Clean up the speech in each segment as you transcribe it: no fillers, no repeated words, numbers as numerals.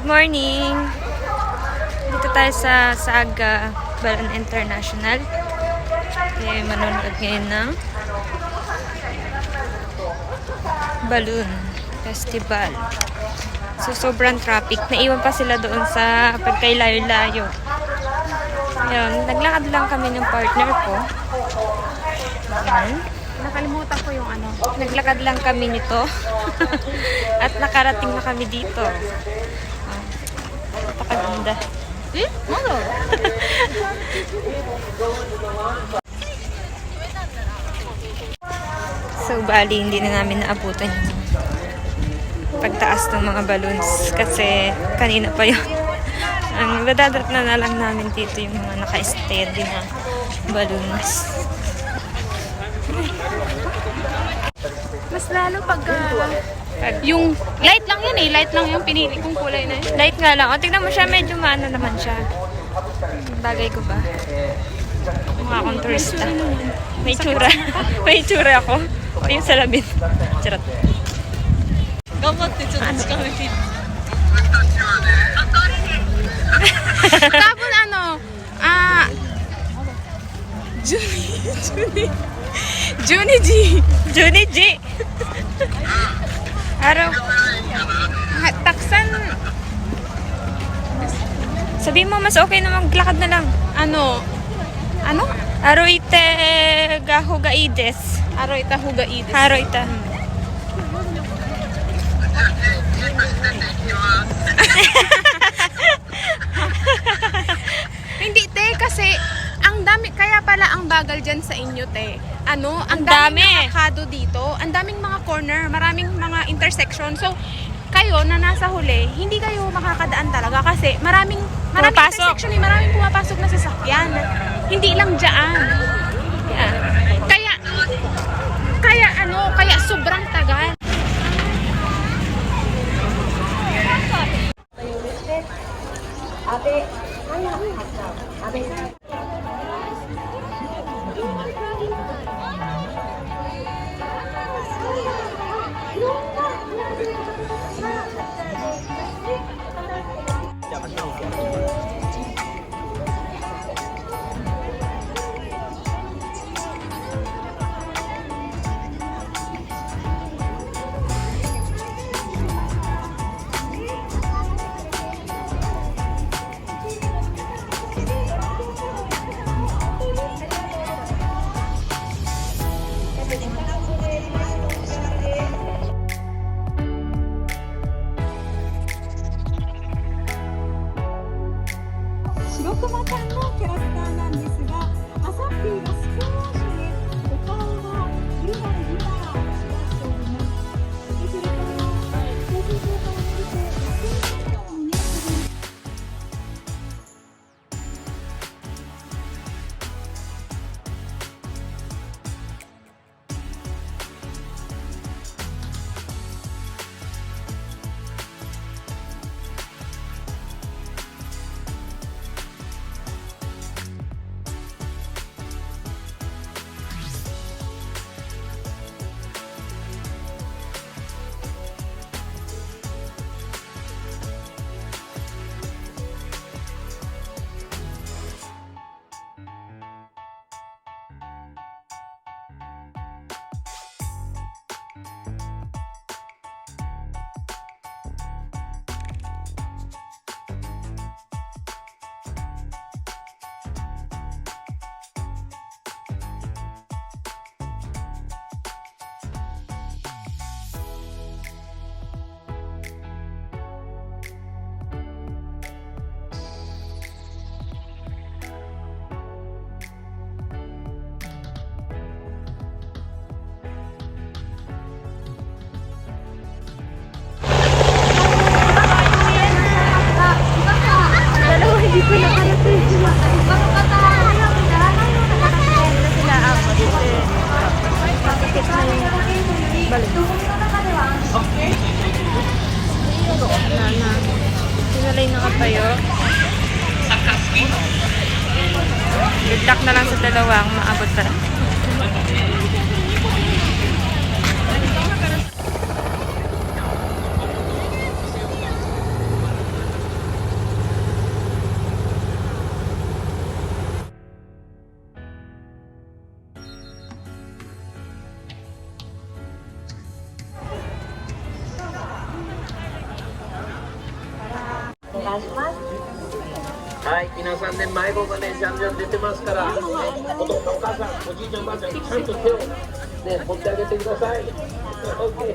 Good morning! Dito tayo sa Saga Balloon International. Kaya manonood ngayon ng Balloon Festival. So, sobrang traffic. Naiwan pa sila doon sa pagkailayo-layo. Ayan, naglakad lang kami ng partner ko. Ayan. Nakalimutan ko yung ano. Naglakad lang kami nito. At nakarating na kami dito. Napakaganda. Ano? So, bali, hindi na namin naabutan yung pagtaas ng mga balloons. Kasi, kanina pa yun. Ang dadadat na lang namin dito yung mga naka-steady na balloons. Mas lalo pag yung light lang yun eh. Light lang yung pinili kong kulay na yun. Light nga lang. O, tignan mo siya. Medyo maano naman siya. Bagay ko ba? Mukha akong turista. May tsura. May tsura ako. O, yung salamin. Charot. Ano? Tapos ano? Juni G. Araw. Taksan. Sabihin mo, mas okay na maglakad na lang. Ano? Araw ite gahugaides. Aroita Hugaides. Araw ita. Hindi te, kasi ang dami, kaya pala ang bagal dyan sa inyo te. Ano? Ang dami. daming mga kado dito, ang daming mga corner, maraming mga intersection. So, kayo na nasa huli, hindi kayo makakadaan talaga kasi maraming Pumapasok. intersection, maraming pumapasok na sasakyan. Hindi lang dyan. Yeah. Kaya sobrang tagal. Sinalay na kapayo. Good luck na lang sa dalawang maabot pa. はい、皆さんね、迷子がね、じゃんじゃん出てますから、お父さん、お母さん、おじいちゃん、おばあちゃん、ちゃんと手を、ね、持ってあげてください。OK。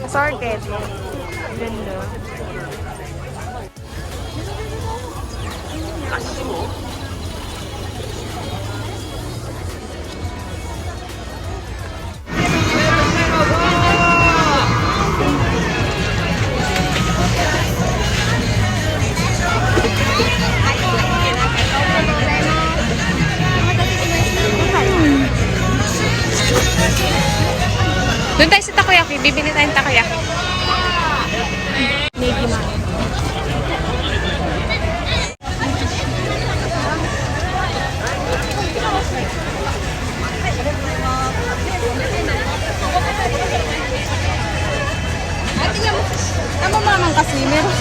Assorted. Ganda. Doon tayo sa takoyaki. Bibili tayong takoyaki. Negima. Ano naman kasi meron.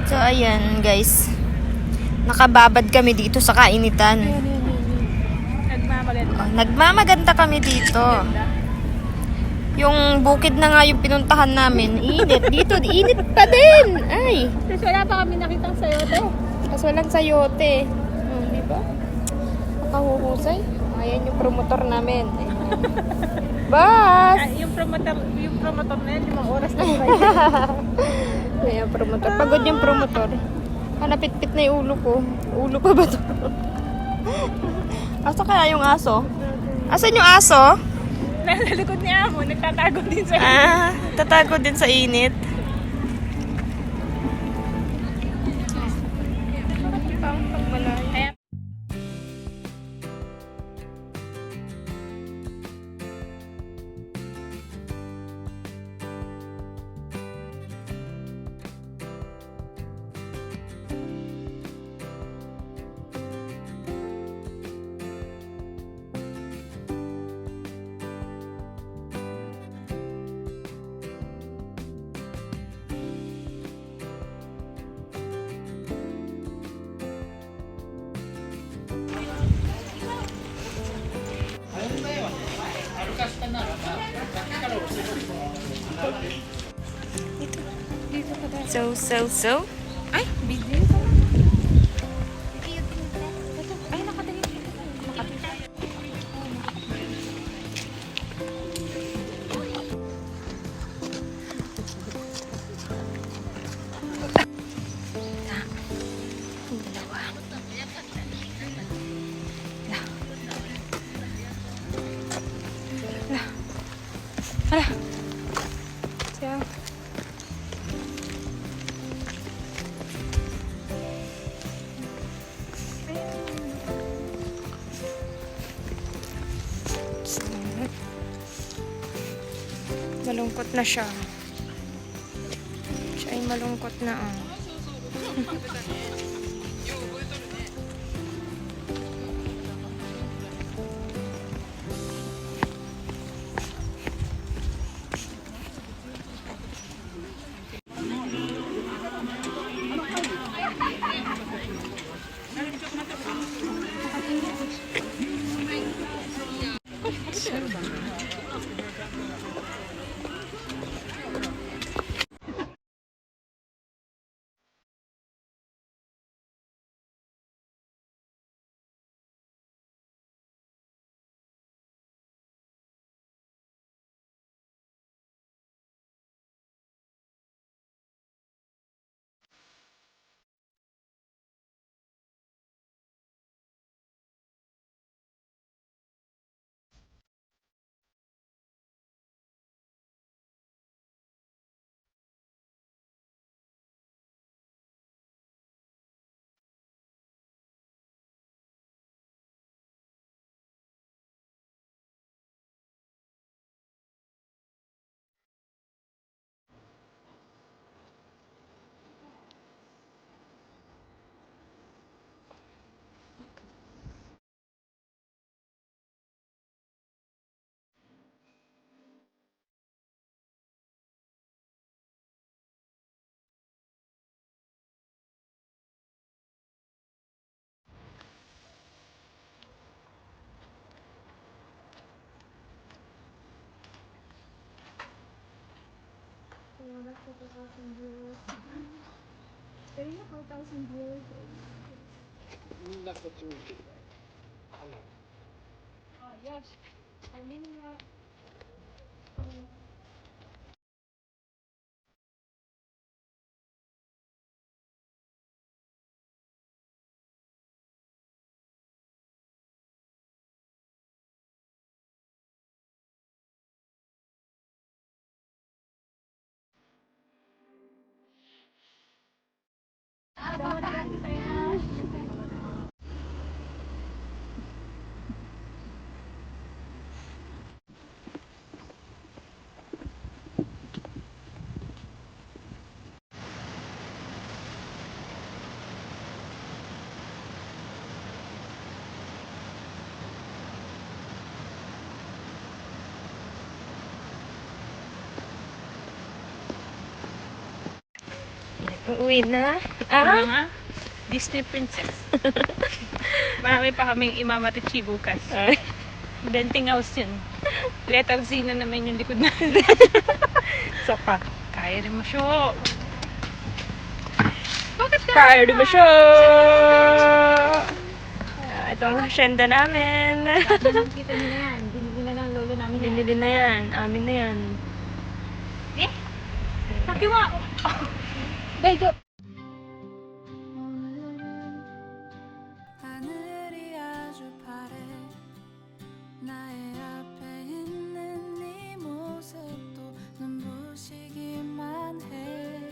So, ayan guys. Nakababad kami dito sa kainitan. Nagmamaganda kami dito. Yung bukid na nga yung pinuntahan namin. Init. Dito, init pa din. Ay. Kasi wala pa kami nakitang sayote. Kasi walang sayote. Di ba? Nakahuhusay. Ayan yung promotor namin. Bas! Yung promotor na yan, 5 oras na yung Ayan, promotor. Pagod yung promotor. Napitpit na yung ulo ko. Ulo pa ba to? Asa kaya yung aso? Asan yung aso? Nasa likod ni Amo, nagtatago din sa Tatago din sa init. Ayan. So. Ay, video ka. Ay, nakatingin dito. Dalawa. Hala. Siya. Malungkot na siya. Siya ay malungkot na. Uuwi na. Ano nga? Disney Princess. Marami pa kaming imamatichi bukas. Denting house yun. Letter Z na naman yung likod natin. Sapa. Kaya rin mo siya. Bakit ka? Kaya di ba siya? Ito ang hasyenda namin. Kita niyo na yan. Binili na ng lolo namin yan. Binili na yan. Amin na yan. Nakiwa! Dahil 하늘이 아주 파래 나의 앞에 있는 네 모습도 눈부시기만 해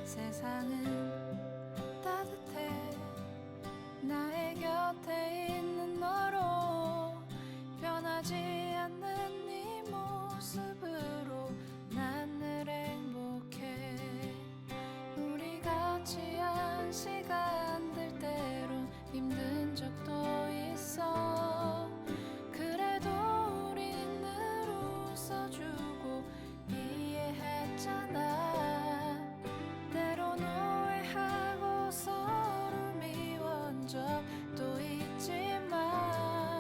세상은 따뜻해 나의 곁에